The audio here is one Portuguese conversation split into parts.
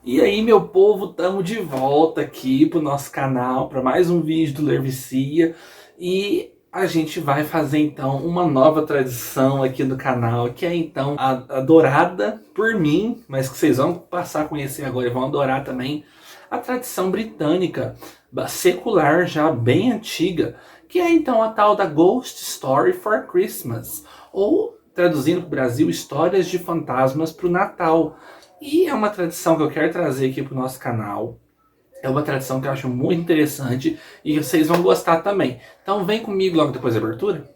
E aí, meu povo, estamos de volta aqui pro nosso canal para mais um vídeo do Lervicia e a gente vai fazer então uma nova tradição aqui do canal, que é então adorada por mim, mas que vocês vão passar a conhecer agora e vão adorar também, a tradição britânica, secular, já bem antiga, que é então a tal da Ghost Story for Christmas, ou traduzindo para o Brasil, histórias de fantasmas para o Natal. E é uma tradição que eu quero trazer aqui para o nosso canal. É uma tradição que eu acho muito interessante e vocês vão gostar também. Então vem comigo logo depois da abertura.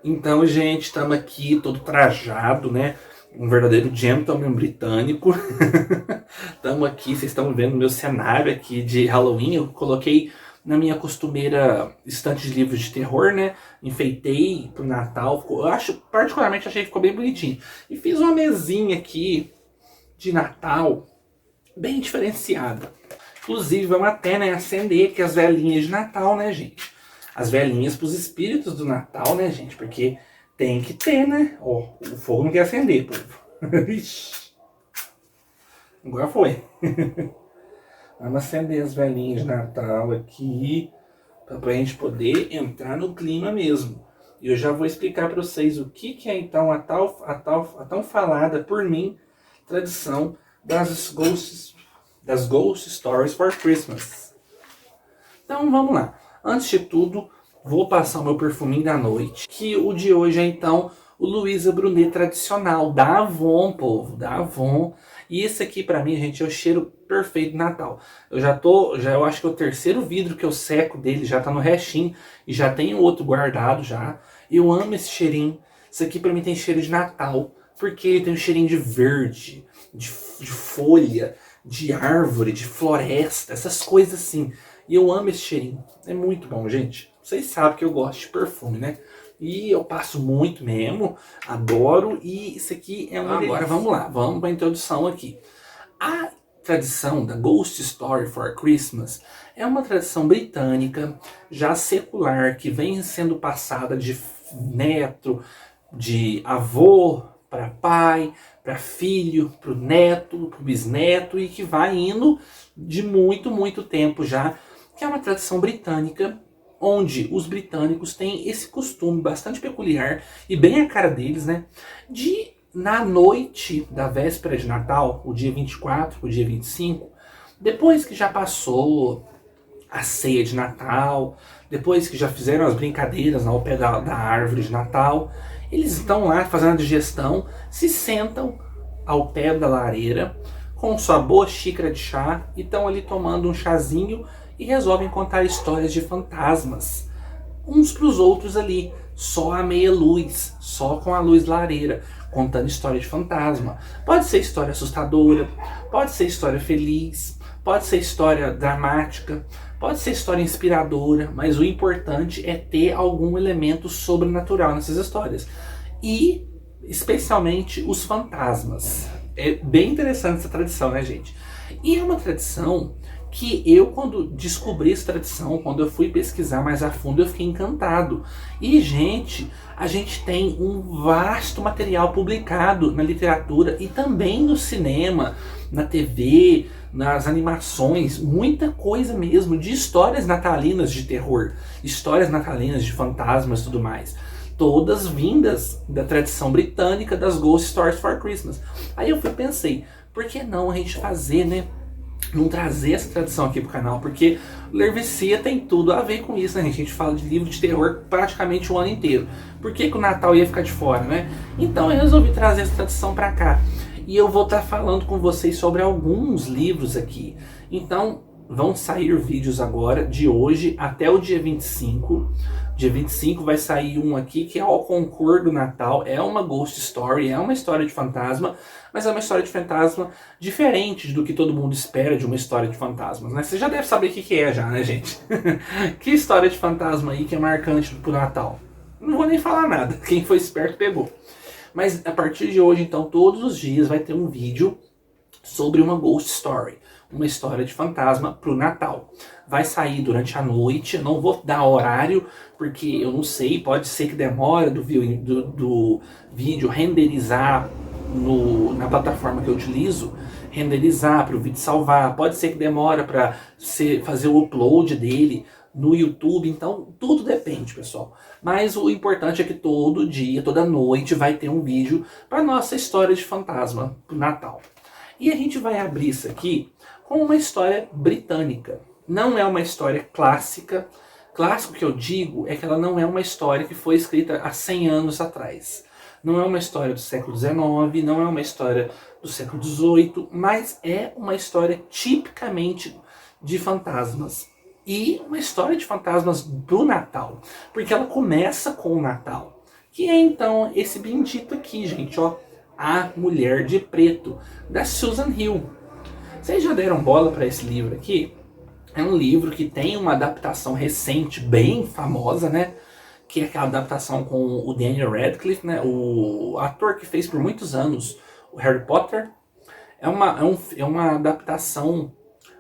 Então, gente, estamos aqui todo trajado, né? Um verdadeiro gentleman britânico. Estamos aqui, vocês estão vendo meu cenário aqui de Halloween. Eu coloquei na minha costumeira estante de livros de terror, né? Enfeitei pro Natal. Eu acho, particularmente, achei que ficou bem bonitinho. E fiz uma mesinha aqui de Natal bem diferenciada. Inclusive, vamos até, né, acender aqui as velinhas de Natal, né, gente? As velinhas pros espíritos do Natal, né, gente? Porque tem que ter, né? Ó, o fogo não quer acender, povo. Ixi. Agora foi. Vamos acender as velinhas de Natal aqui, pra gente poder entrar no clima mesmo. E eu já vou explicar para vocês o que é então a tão falada por mim tradição das Ghost Stories for Christmas. Então vamos lá. Antes de tudo, vou passar o meu perfuminho da noite, que o de hoje é então o Louisa Brunet tradicional, da Avon, povo, da Avon. E esse aqui pra mim, gente, é o cheiro perfeito de Natal. Eu acho que é o terceiro vidro que eu seco dele, já tá no restinho, e já tenho outro guardado já. Eu amo esse cheirinho. Isso aqui pra mim tem cheiro de Natal, porque ele tem um cheirinho de verde, de folha, de árvore, de floresta, essas coisas assim. E eu amo esse cheirinho. É muito bom, gente. Vocês sabem que eu gosto de perfume, né? E eu passo muito mesmo. Adoro. E isso aqui é uma delícia. Agora vamos lá. Vamos para a introdução aqui. A tradição da Ghost Story for Christmas é uma tradição britânica, já secular, que vem sendo passada de neto, de avô para pai, para filho, para o neto, para o bisneto, e que vai indo de muito, muito tempo já, que é uma tradição britânica, onde os britânicos têm esse costume bastante peculiar, e bem a cara deles, né, de na noite da véspera de Natal, o dia 24, o dia 25, depois que já passou a ceia de Natal, depois que já fizeram as brincadeiras ao pé da árvore de Natal, eles estão lá fazendo a digestão, se sentam ao pé da lareira com sua boa xícara de chá e estão ali tomando um chazinho e resolvem contar histórias de fantasmas uns para os outros ali, só a meia luz, só com a luz lareira, contando história de fantasma. Pode ser história assustadora, pode ser história feliz, pode ser história dramática, pode ser história inspiradora, mas o importante é ter algum elemento sobrenatural nessas histórias. E especialmente os fantasmas. É bem interessante essa tradição, né, gente? E é uma tradição que eu, quando descobri essa tradição, quando eu fui pesquisar mais a fundo, eu fiquei encantado. E, gente, a gente tem um vasto material publicado na literatura e também no cinema, na TV, nas animações, muita coisa mesmo de histórias natalinas de terror, histórias natalinas de fantasmas e tudo mais. Todas vindas da tradição britânica das Ghost Stories for Christmas. Aí eu pensei, por que não a gente fazer, né? Não trazer essa tradição aqui pro canal, porque Lervicia tem tudo a ver com isso, né, gente? A gente fala de livro de terror praticamente o ano inteiro. Por que o Natal ia ficar de fora, né? Então eu resolvi trazer essa tradição pra cá. E eu vou estar falando com vocês sobre alguns livros aqui. Então, vão sair vídeos agora, de hoje até o dia 25. Dia 25 vai sair um aqui que é Ao Concor do Natal. É uma ghost story, é uma história de fantasma, mas é uma história de fantasma diferente do que todo mundo espera de uma história de fantasmas, né? Você já deve saber o que é já, né, gente? Que história de fantasma aí que é marcante pro Natal? Não vou nem falar nada, quem foi esperto pegou. Mas a partir de hoje, então, todos os dias vai ter um vídeo sobre uma ghost story, uma história de fantasma pro Natal. Vai sair durante a noite, eu não vou dar horário, porque eu não sei, pode ser que demore do vídeo renderizar na plataforma que eu utilizo, renderizar para o vídeo salvar, pode ser que demora para fazer o upload dele no YouTube, então tudo depende, pessoal. Mas o importante é que todo dia, toda noite vai ter um vídeo para nossa história de fantasma pro Natal. E a gente vai abrir isso aqui com uma história britânica. Não é uma história clássica. Clássico que eu digo é que ela não é uma história que foi escrita há 100 anos atrás. Não é uma história do século XIX, não é uma história do século XVIII, mas é uma história tipicamente de fantasmas. E uma história de fantasmas do Natal, porque ela começa com o Natal, que é então esse bendito aqui, gente, ó, A Mulher de Preto, da Susan Hill. Vocês já deram bola para esse livro aqui? É um livro que tem uma adaptação recente, bem famosa, né? Que é aquela adaptação com o Daniel Radcliffe, né? O ator que fez por muitos anos o Harry Potter. É uma adaptação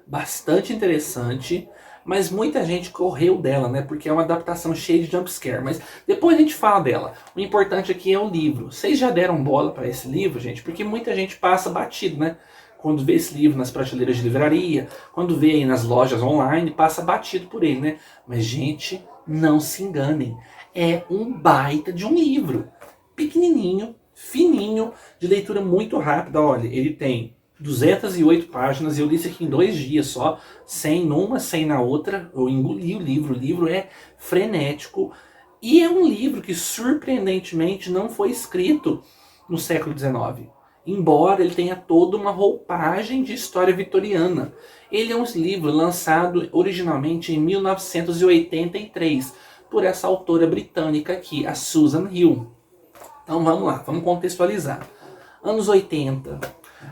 bastante interessante, mas muita gente correu dela, né? Porque é uma adaptação cheia de jumpscare. Mas depois a gente fala dela. O importante aqui é o livro. Vocês já deram bola para esse livro, gente? Porque muita gente passa batido, né? Quando vê esse livro nas prateleiras de livraria, quando vê aí nas lojas online, passa batido por ele, né? Mas, gente, não se enganem. É um baita de um livro. Pequenininho, fininho, de leitura muito rápida. Olha, ele tem 208 páginas, eu li isso aqui em 2 dias só, sem numa, sem na outra. Eu engoli o livro é frenético. E é um livro que, surpreendentemente, não foi escrito no século XIX. Embora ele tenha toda uma roupagem de história vitoriana. Ele é um livro lançado originalmente em 1983 por essa autora britânica aqui, a Susan Hill. Então vamos lá, vamos contextualizar. Anos 80,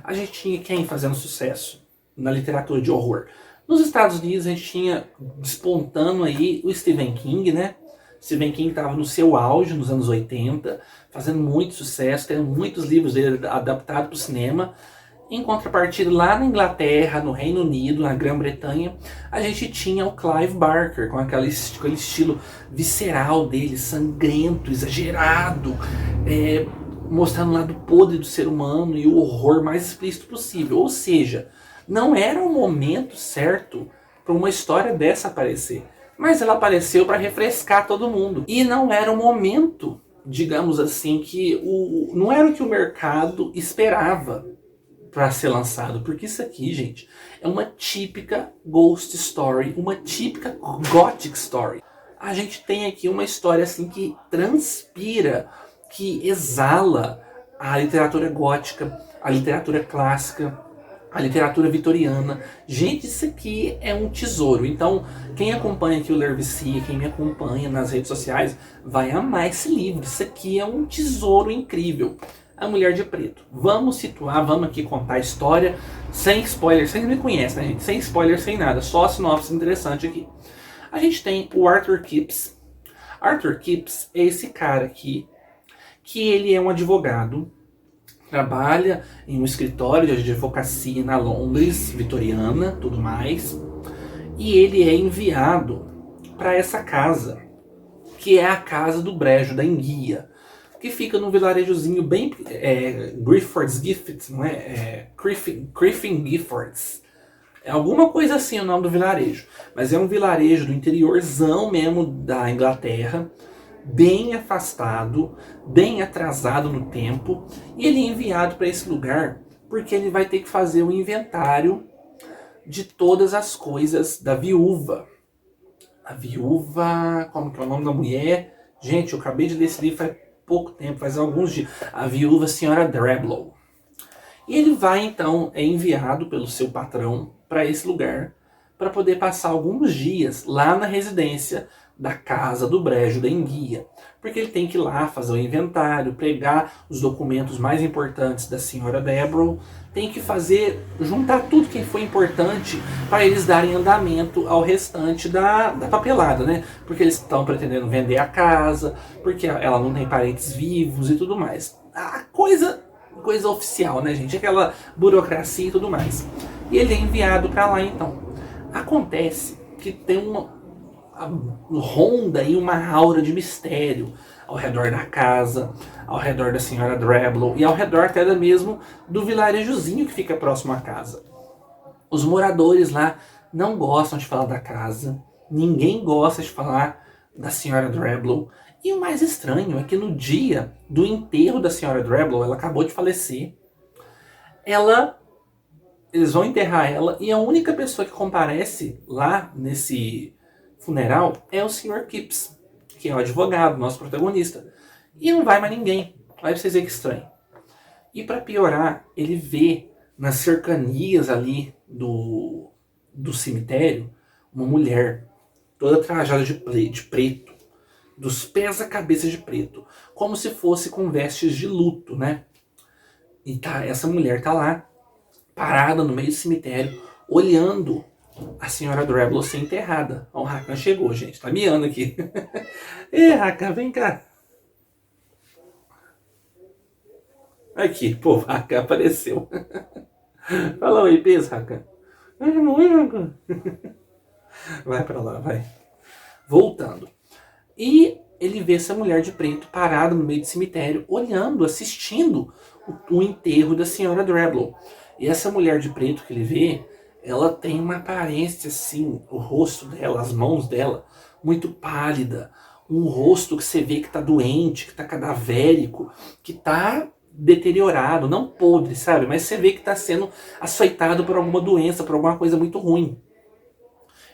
a gente tinha quem fazendo sucesso na literatura de horror? Nos Estados Unidos a gente tinha despontando aí o Stephen King, né? Stephen King estava no seu auge nos anos 80, fazendo muito sucesso, tendo muitos livros dele adaptados para o cinema. Em contrapartida, lá na Inglaterra, no Reino Unido, na Grã-Bretanha, a gente tinha o Clive Barker, com aquele estilo visceral dele, sangrento, exagerado, mostrando o lado podre do ser humano e o horror mais explícito possível. Ou seja, não era o momento certo para uma história dessa aparecer. Mas ela apareceu para refrescar todo mundo. E não era o momento, digamos assim, que não era o que o mercado esperava para ser lançado. Porque isso aqui, gente, é uma típica ghost story, uma típica gothic story. A gente tem aqui uma história assim que transpira, que exala a literatura gótica, a literatura clássica, a literatura vitoriana. Gente, isso aqui é um tesouro. Então, quem acompanha aqui o Lervicia, quem me acompanha nas redes sociais, vai amar esse livro. Isso aqui é um tesouro incrível. A Mulher de Preto. Vamos situar, vamos aqui contar a história, sem spoiler. Vocês me conhecem, né, gente? Sem spoiler, sem nada. Só a sinopse interessante aqui. A gente tem o Arthur Kipps. Arthur Kipps é esse cara aqui, que ele é um advogado, trabalha em um escritório de advocacia na Londres, vitoriana, tudo mais. E ele é enviado para essa casa, que é a casa do Brejo da Enguia, que fica num vilarejozinho bem... Griffiths Giffords, não é? Griffin Giffords. É alguma coisa assim o nome do vilarejo. Mas é um vilarejo do interiorzão mesmo da Inglaterra, bem afastado, bem atrasado no tempo, e ele é enviado para esse lugar porque ele vai ter que fazer um inventário de todas as coisas da viúva. A viúva... como que é o nome da mulher? Gente, eu acabei de ler esse livro faz pouco tempo, faz alguns dias. A viúva Senhora Drablow. E ele vai então, é enviado pelo seu patrão para esse lugar, para poder passar alguns dias lá na residência da casa do Brejo da Enguia. Porque ele tem que ir lá fazer o inventário, pegar os documentos mais importantes da senhora Deborah, tem que fazer, juntar tudo que foi importante para eles darem andamento ao restante da papelada, né? Porque eles estão pretendendo vender a casa, porque ela não tem parentes vivos e tudo mais. A coisa oficial, né, gente? Aquela burocracia e tudo mais. E ele é enviado para lá então. Acontece que tem ronda aí uma aura de mistério ao redor da casa, ao redor da senhora Drablow e ao redor até mesmo do vilarejozinho que fica próximo à casa. Os moradores lá não gostam de falar da casa, ninguém gosta de falar da senhora Drablow. E o mais estranho é que no dia do enterro da senhora Drablow, ela acabou de falecer, eles vão enterrar ela e a única pessoa que comparece lá nesse funeral é o Sr. Kipps, que é o advogado, nosso protagonista. E não vai mais ninguém. Vai pra vocês verem que estranho. E para piorar, ele vê nas cercanias ali do cemitério uma mulher toda trajada de preto, dos pés à cabeça de preto, como se fosse com vestes de luto, né? E essa mulher tá lá, parada no meio do cemitério, olhando a senhora Drablow ser enterrada. Ó, o Rakan chegou, gente. Tá miando aqui. Ê, Rakan, vem cá. Aqui, pô, o Rakan apareceu. Fala oi, peso, Rakan. Vai pra lá, vai. Voltando. E ele vê essa mulher de preto parada no meio do cemitério, olhando, assistindo o enterro da senhora Drablow. E essa mulher de preto que ele vê, ela tem uma aparência assim, o rosto dela, as mãos dela, muito pálida. Um rosto que você vê que tá doente, que tá cadavérico, que tá deteriorado, não podre, sabe? Mas você vê que tá sendo açoitado por alguma doença, por alguma coisa muito ruim.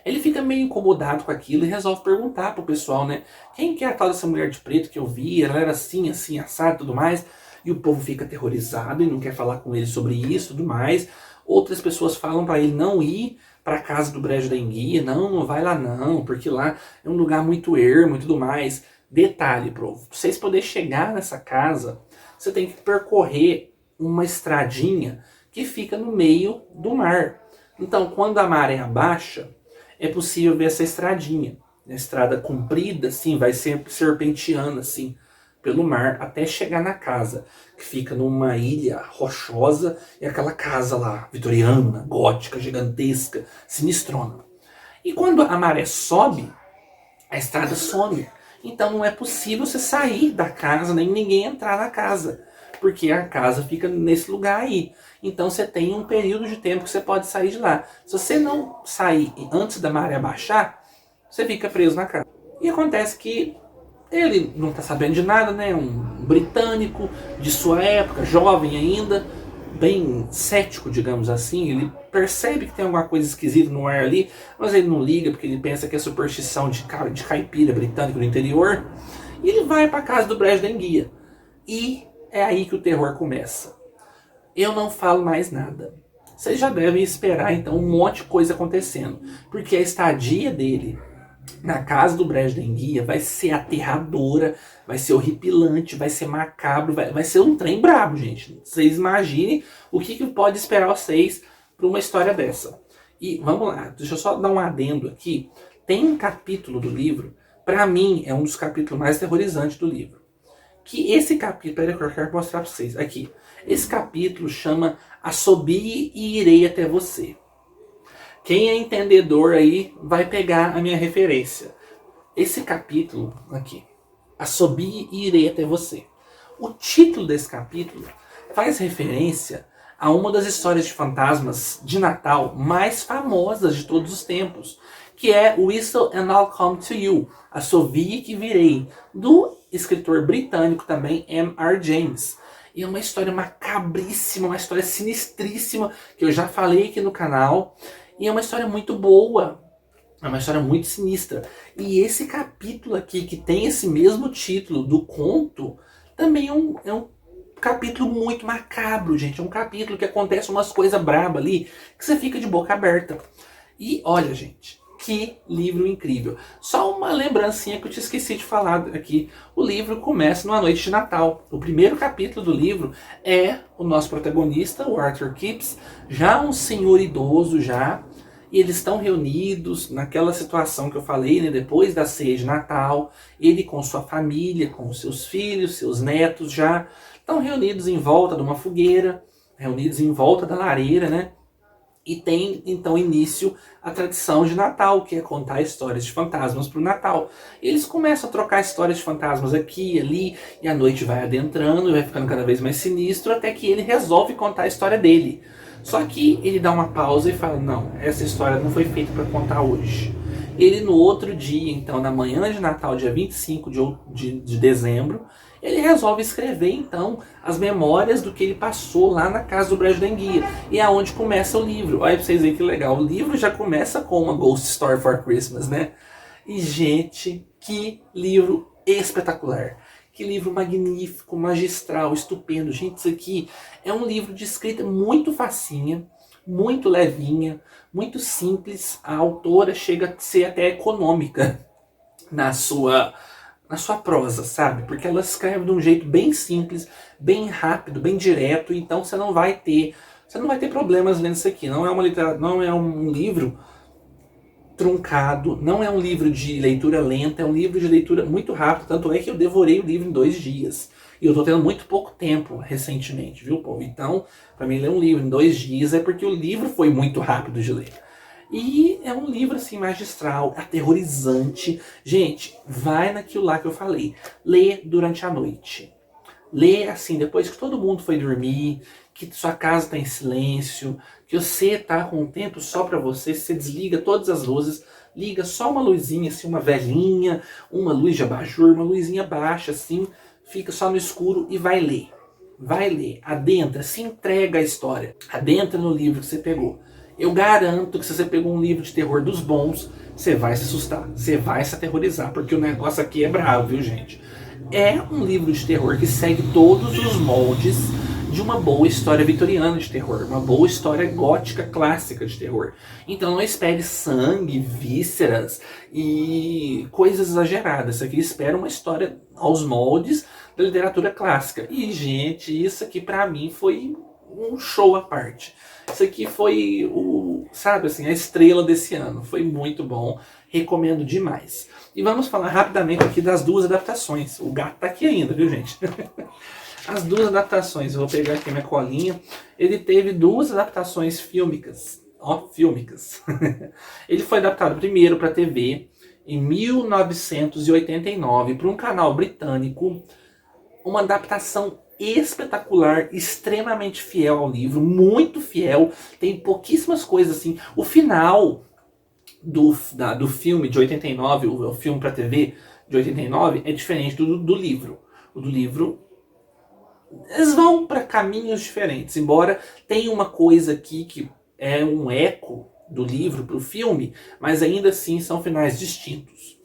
Ele fica meio incomodado com aquilo e resolve perguntar pro pessoal, né? Quem que é a tal dessa mulher de preto que eu vi? Ela era assim, assim, assado e tudo mais. E o povo fica aterrorizado e não quer falar com ele sobre isso e tudo mais. Outras pessoas falam para ele não ir para a casa do Brejo da Enguia. Não, não vai lá não, porque lá é um lugar muito ermo e tudo mais. Detalhe, povo, pra vocês poderem chegar nessa casa, você tem que percorrer uma estradinha que fica no meio do mar. Então, quando a maré abaixa, é possível ver essa estradinha. A estrada comprida, assim, vai sempre serpenteando, assim, pelo mar, até chegar na casa, que fica numa ilha rochosa, e aquela casa lá, vitoriana, gótica, gigantesca, sinistrona. E quando a maré sobe, a estrada some. Então não é possível você sair da casa, nem ninguém entrar na casa, porque a casa fica nesse lugar aí. Então você tem um período de tempo que você pode sair de lá. Se você não sair antes da maré baixar, você fica preso na casa. E acontece que ele não está sabendo de nada, né? Um britânico de sua época, jovem ainda, bem cético, digamos assim. Ele percebe que tem alguma coisa esquisita no ar ali, mas ele não liga porque ele pensa que é superstição de caipira britânico do interior. E ele vai para a casa do Brejo da Enguia. E é aí que o terror começa. Eu não falo mais nada. Vocês já devem esperar então um monte de coisa acontecendo, porque a estadia dele na casa do Brejo da Enguia vai ser aterradora, vai ser horripilante, vai ser macabro, vai ser um trem brabo, gente. Vocês imaginem o que pode esperar vocês para uma história dessa. E vamos lá, deixa eu só dar um adendo aqui. Tem um capítulo do livro, para mim é um dos capítulos mais aterrorizantes do livro. Que esse capítulo, peraí que eu quero mostrar para vocês, aqui. Esse capítulo chama Assobie e Irei Até Você. Quem é entendedor aí vai pegar a minha referência. Esse capítulo aqui, Assobie e Irei Até Você. O título desse capítulo faz referência a uma das histórias de fantasmas de Natal mais famosas de todos os tempos, que é Whistle and I'll Come to You, Assovie que Virei, do escritor britânico também M.R. James. E é uma história macabríssima, uma história sinistríssima, que eu já falei aqui no canal. E é uma história muito boa, é uma história muito sinistra. E esse capítulo aqui, que tem esse mesmo título do conto, também é um capítulo muito macabro, gente. É um capítulo que acontece umas coisas brabas ali que você fica de boca aberta. E olha, gente, que livro incrível. Só uma lembrancinha que eu te esqueci de falar aqui. O livro começa numa noite de Natal. O primeiro capítulo do livro é o nosso protagonista, o Arthur Kipps, já um senhor idoso já. E eles estão reunidos naquela situação que eu falei, né, depois da ceia de Natal. Ele com sua família, com seus filhos, seus netos já. Estão reunidos em volta de uma fogueira, reunidos em volta da lareira, né? E tem, então, início a tradição de Natal, que é contar histórias de fantasmas para o Natal. Eles começam a trocar histórias de fantasmas aqui e ali, e a noite vai adentrando e vai ficando cada vez mais sinistro, até que ele resolve contar a história dele. Só que ele dá uma pausa e fala, não, essa história não foi feita para contar hoje. Ele no outro dia, então, na manhã de Natal, dia 25 de dezembro, ele resolve escrever, então, as memórias do que ele passou lá na casa do Brejo da Enguia. E é onde começa o livro. Olha pra vocês verem que legal. O livro já começa com uma Ghost Story for Christmas, né? E, gente, que livro espetacular. Que livro magnífico, magistral, estupendo. Gente, isso aqui é um livro de escrita muito facinha, muito levinha, muito simples. A autora chega a ser até econômica na sua prosa, sabe? Porque ela escreve de um jeito bem simples, bem rápido, bem direto, então você não vai ter problemas lendo isso aqui. Não é um livro truncado, não é um livro de leitura lenta, é um livro de leitura muito rápido, tanto é que eu devorei o livro em 2 dias. E eu tô tendo muito pouco tempo recentemente, viu, povo? Então, para mim ler um livro em 2 dias é porque o livro foi muito rápido de ler. E é um livro, assim, magistral, aterrorizante. Gente, vai naquilo lá que eu falei. Lê durante a noite. Lê, assim, depois que todo mundo foi dormir, que sua casa está em silêncio, que você tá com um tempo só para você desliga todas as luzes, liga só uma luzinha, assim, uma velhinha, uma luz de abajur, uma luzinha baixa, assim, fica só no escuro e vai ler. Vai ler, adentra, se entrega à história. Adentra no livro que você pegou. Eu garanto que se você pegou um livro de terror dos bons, você vai se assustar, você vai se aterrorizar, porque o negócio aqui é bravo, viu, gente? É um livro de terror que segue todos os moldes de uma boa história vitoriana de terror, uma boa história gótica clássica de terror. Então não espere sangue, vísceras e coisas exageradas. Isso aqui espera uma história aos moldes da literatura clássica. E, gente, isso aqui pra mim foi um show à parte. Isso aqui foi sabe assim, a estrela desse ano. Foi muito bom. Recomendo demais. E vamos falar rapidamente aqui das 2 adaptações. O gato tá aqui ainda, viu, gente? As 2 adaptações. Eu vou pegar aqui minha colinha. Ele teve 2 adaptações fílmicas. Ó, fílmicas. Ele foi adaptado primeiro para TV em 1989 para um canal britânico. Uma adaptação espetacular, extremamente fiel ao livro, muito fiel, tem pouquíssimas coisas assim. O final do filme de 89, o filme para TV de 89, é diferente do livro. O do livro, eles vão para caminhos diferentes, embora tenha uma coisa aqui que é um eco do livro para o filme, mas ainda assim são finais distintos.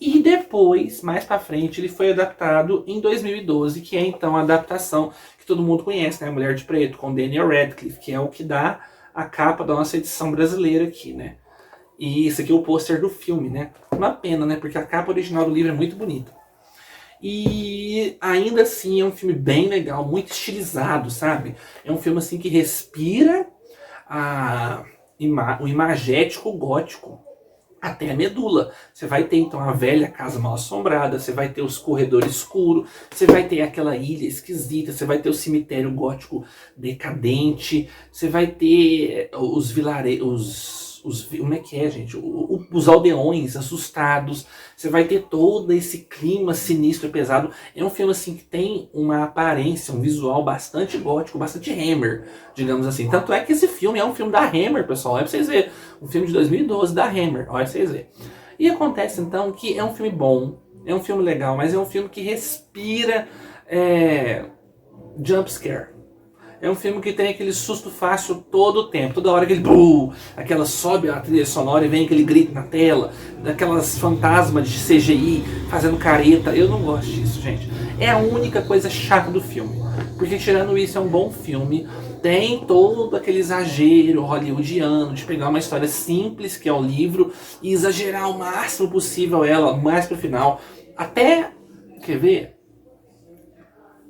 E depois, mais pra frente, ele foi adaptado em 2012, que é então a adaptação que todo mundo conhece, né? Mulher de Preto, com Daniel Radcliffe, que é o que dá a capa da nossa edição brasileira aqui, né? E esse aqui é o pôster do filme, né? Uma pena, né? Porque a capa original do livro é muito bonita. E ainda assim é um filme bem legal, muito estilizado, sabe? É um filme assim que respira o imagético gótico até a medula. Você vai ter então a velha casa mal assombrada, você vai ter os corredores escuros, você vai ter aquela ilha esquisita, você vai ter o cemitério gótico decadente, você vai ter os vilarejos, como é que é, gente? Os aldeões assustados, você vai ter todo esse clima sinistro e pesado. É um filme assim que tem uma aparência, um visual bastante gótico, bastante Hammer, digamos assim. Tanto é que esse filme é um filme da Hammer, pessoal. Olha pra vocês verem. Um filme de 2012 da Hammer. Olha pra vocês verem. E acontece então que é um filme bom, é um filme legal, mas é um filme que respira jump scare. É um filme que tem aquele susto fácil todo o tempo. Toda hora aquele aquela sobe a trilha sonora e vem aquele grito na tela, daquelas fantasmas de CGI fazendo careta. Eu não gosto disso, gente. É a única coisa chata do filme. Porque tirando isso, é um bom filme. Tem todo aquele exagero hollywoodiano de pegar uma história simples, que é o livro, e exagerar o máximo possível ela, mais pro final. Até, quer ver?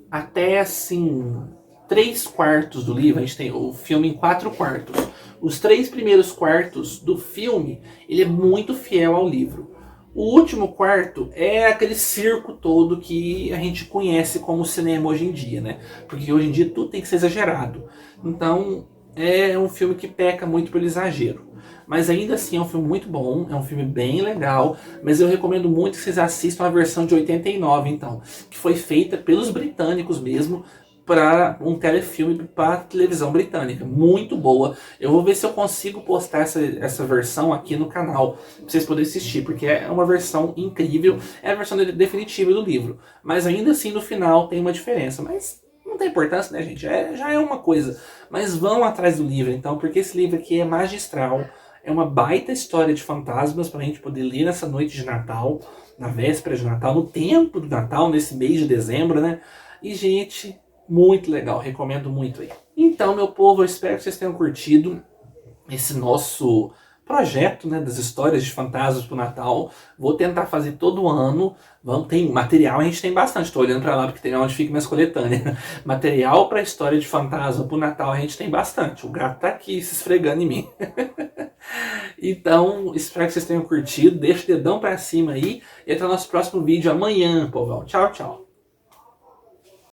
Até assim, 3/4 do livro, a gente tem o filme em 4/4. Os 3 primeiros quartos do filme, ele é muito fiel ao livro. O último quarto é aquele circo todo que a gente conhece como cinema hoje em dia, né? Porque hoje em dia tudo tem que ser exagerado. Então, é um filme que peca muito pelo exagero. Mas ainda assim é um filme muito bom, é um filme bem legal, mas eu recomendo muito que vocês assistam a versão de 89, então, que foi feita pelos britânicos mesmo, para um telefilme para televisão britânica. Muito boa. Eu vou ver se eu consigo postar essa versão aqui no canal, para vocês poderem assistir, porque é uma versão incrível, é a versão definitiva do livro. Mas ainda assim, no final, tem uma diferença. Mas não tem importância, né, gente? Já é uma coisa. Mas vão atrás do livro, então, porque esse livro aqui é magistral. É uma baita história de fantasmas para a gente poder ler nessa noite de Natal, na véspera de Natal, no tempo do Natal, nesse mês de dezembro, né? E, gente, muito legal, recomendo muito aí. Então, meu povo, eu espero que vocês tenham curtido esse nosso projeto, né, das histórias de fantasmas pro Natal. Vou tentar fazer todo ano. Tem material, a gente tem bastante. Estou olhando para lá porque tem onde fica minhas coletâneas. Material para história de fantasma pro Natal a gente tem bastante. O gato tá aqui se esfregando em mim. Então, espero que vocês tenham curtido. Deixa o dedão para cima aí. E até o nosso próximo vídeo amanhã, povão. Tchau, tchau.